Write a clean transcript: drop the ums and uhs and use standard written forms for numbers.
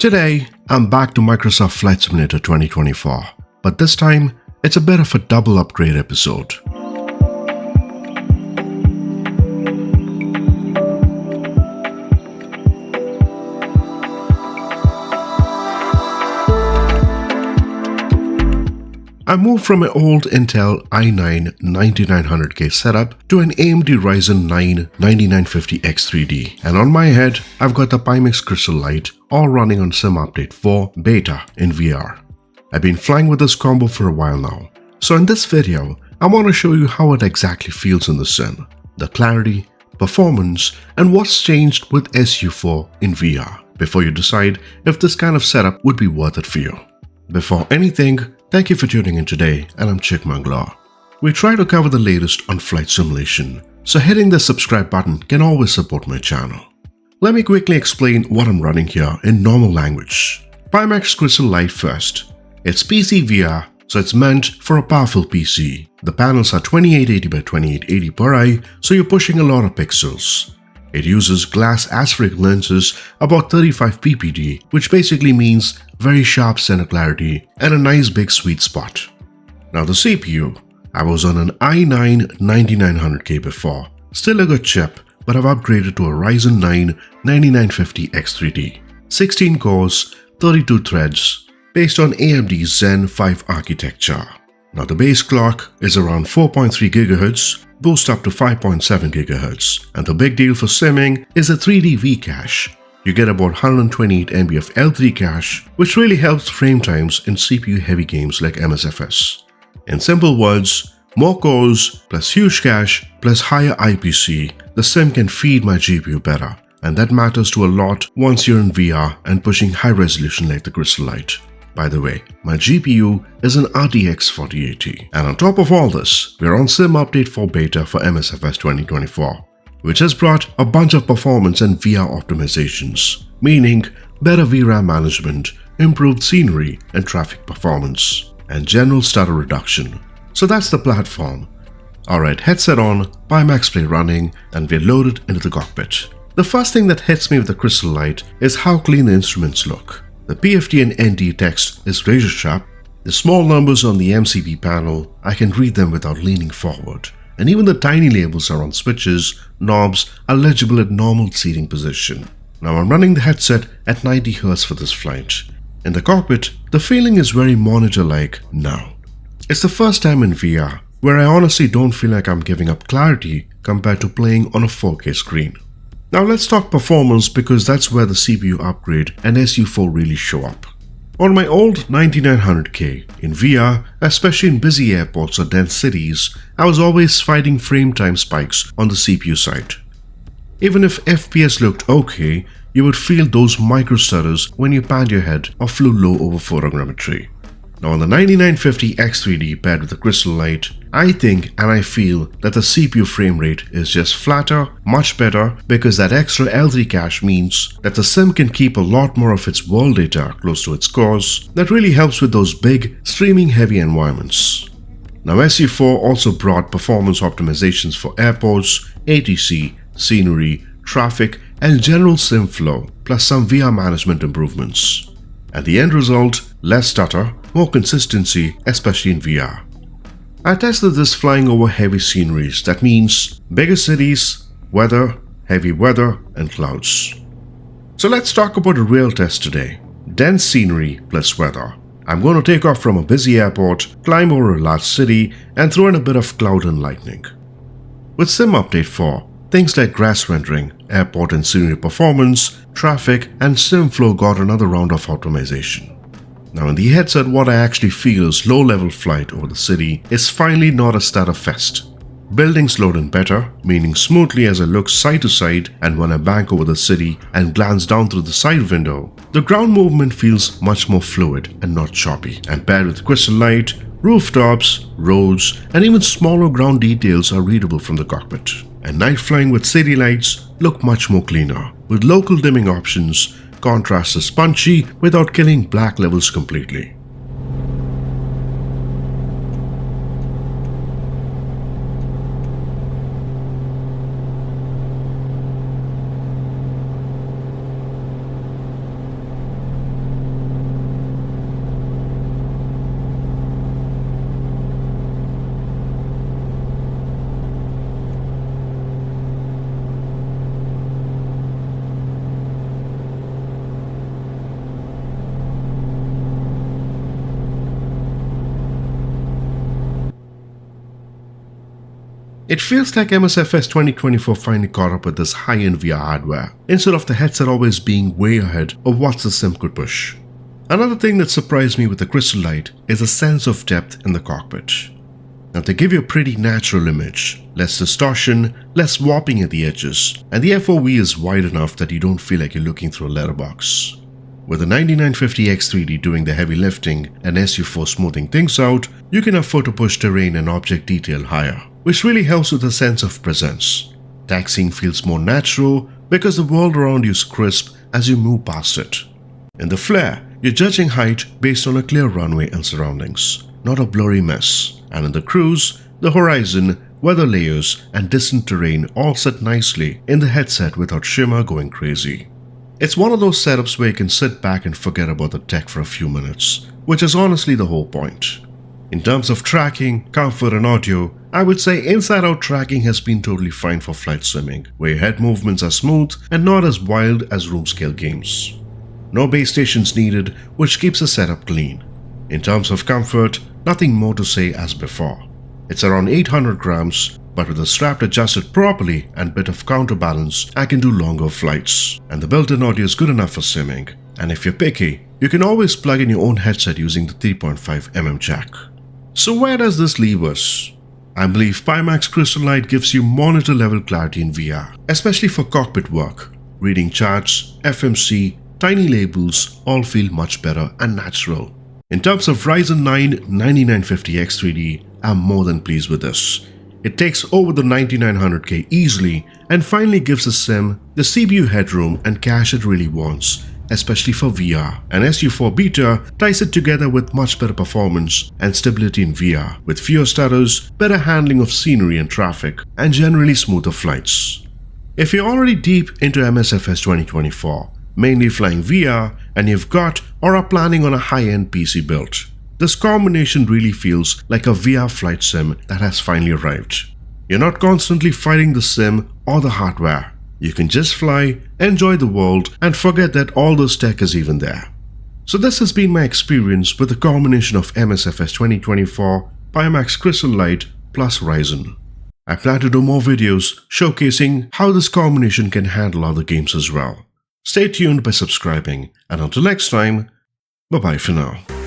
Today, I'm back to Microsoft Flight Simulator 2024, but this time, it's a bit of a double upgrade episode. I moved from an old Intel i9 9900K setup to an AMD Ryzen 9 9950X3D, and on my head, I've got the Pimax Crystal Light all running on SimWorldPro beta in VR. I've been flying with this combo for a while now, so in this video, I want to show you how it exactly feels in the sim, the clarity, performance, and what's changed with SU4 in VR before you decide if this kind of setup would be worth it for you. Before anything, thank you for tuning in today, and I'm Chikmang Law. We try to cover the latest on flight simulation, so hitting the subscribe button can always support my channel. Let me quickly explain what I'm running here in normal language. Pimax Crystal Light first. It's PC VR, so it's meant for a powerful PC. The panels are 2880 by 2880 per eye, so you're pushing a lot of pixels. It uses glass aspheric lenses about 35 ppd, which basically means very sharp center clarity and a nice big sweet spot. Now the CPU, I was on an i9 9900K before, still a good chip, but I've upgraded to a Ryzen 9 9950X3D. 16 cores, 32 threads, based on AMD's Zen 5 architecture. Now the base clock is around 4.3 GHz, boost up to 5.7 GHz, and the big deal for simming is the 3D V cache. You get about 128 MB of L3 cache, which really helps frame times in CPU-heavy games like MSFS. In simple words, more cores plus huge cache plus higher IPC, the sim can feed my GPU better, and that matters to a lot once you're in VR and pushing high resolution like the Crystal Light. By the way, my GPU is an RTX 4080, and on top of all this, we're on Sim Update 4 Beta for MSFS 2024, which has brought a bunch of performance and VR optimizations, meaning better VRAM management, improved scenery and traffic performance, and general stutter reduction. So that's the platform. Alright, headset on, Pimax Play running, and we're loaded into the cockpit. The first thing that hits me with the Crystal Light is how clean the instruments look. The PFD and ND text is razor sharp. The small numbers on the MCP panel, I can read them without leaning forward. And even the tiny labels around switches, knobs are legible at normal seating position. Now I'm running the headset at 90 Hz for this flight. In the cockpit, the feeling is very monitor-like now. It's the first time in VR where I honestly don't feel like I'm giving up clarity compared to playing on a 4K screen. Now let's talk performance, because that's where the CPU upgrade and SU4 really show up. On my old 9900K, in VR, especially in busy airports or dense cities, I was always fighting frame time spikes on the CPU side. Even if FPS looked okay, you would feel those micro stutters when you panned your head or flew low over photogrammetry. Now on the 9950X3D paired with the Crystal Light, I think and I feel that the CPU frame rate is just flatter, much better, because that extra L3 cache means that the sim can keep a lot more of its world data close to its cores. That really helps with those big, streaming heavy environments. Now SU4 also brought performance optimizations for airports, ATC, scenery, traffic, and general sim flow, plus some VR management improvements. And the end result, less stutter, more consistency, especially in VR. I tested this flying over heavy sceneries, that means bigger cities, weather, heavy weather, and clouds. So let's talk about a real test today. Dense scenery plus weather. I'm going to take off from a busy airport, climb over a large city, and throw in a bit of cloud and lightning. With Sim Update 4, things like grass rendering, airport and scenery performance, traffic, and sim flow got another round of optimization. Now in the headset, what I actually feel is low-level flight over the city is finally not a stutter fest. Buildings load in better, meaning smoothly as I look side to side, and when I bank over the city and glance down through the side window, the ground movement feels much more fluid and not choppy. And paired with Crystal Light, rooftops, roads, and even smaller ground details are readable from the cockpit. And night flying with city lights look much more cleaner. With local dimming options, contrast is punchy without killing black levels completely. It feels like MSFS 2024 finally caught up with this high-end VR hardware, instead of the headset always being way ahead of what the sim could push. Another thing that surprised me with the Crystal Light is a sense of depth in the cockpit. Now they give you a pretty natural image, less distortion, less warping at the edges, and the FOV is wide enough that you don't feel like you're looking through a letterbox. With the 9950X3D doing the heavy lifting and SU4 smoothing things out, you can afford to push terrain and object detail higher, which really helps with a sense of presence. Taxiing feels more natural because the world around you is crisp as you move past it. In the flare, you're judging height based on a clear runway and surroundings, not a blurry mess. And in the cruise, the horizon, weather layers, and distant terrain all sit nicely in the headset without shimmer going crazy. It's one of those setups where you can sit back and forget about the tech for a few minutes, which is honestly the whole point. In terms of tracking, comfort, and audio, I would say inside-out tracking has been totally fine for flight swimming, where your head movements are smooth and not as wild as room-scale games. No base stations needed, which keeps the setup clean. In terms of comfort, nothing more to say as before. It's around 800 grams, but with the strap adjusted properly and bit of counterbalance, I can do longer flights. And the built-in audio is good enough for simming. And if you're picky, you can always plug in your own headset using the 3.5mm jack. So where does this leave us? I believe Pimax Crystal Light gives you monitor-level clarity in VR, especially for cockpit work. Reading charts, FMC, tiny labels all feel much better and natural. In terms of Ryzen 9 9950X3D, I'm more than pleased with this. It takes over the 9900K easily and finally gives the sim the CPU headroom and cache it really wants, especially for VR. And SU4 Beta ties it together with much better performance and stability in VR, with fewer stutters, better handling of scenery and traffic, and generally smoother flights. If you're already deep into MSFS 2024, mainly flying VR, and you've got or are planning on a high-end PC build, this combination really feels like a VR flight sim that has finally arrived. You're not constantly fighting the sim or the hardware. You can just fly, enjoy the world, and forget that all this tech is even there. So this has been my experience with the combination of MSFS 2024, Pimax Crystal Light plus Ryzen. I plan to do more videos showcasing how this combination can handle other games as well. Stay tuned by subscribing, and until next time, bye bye for now.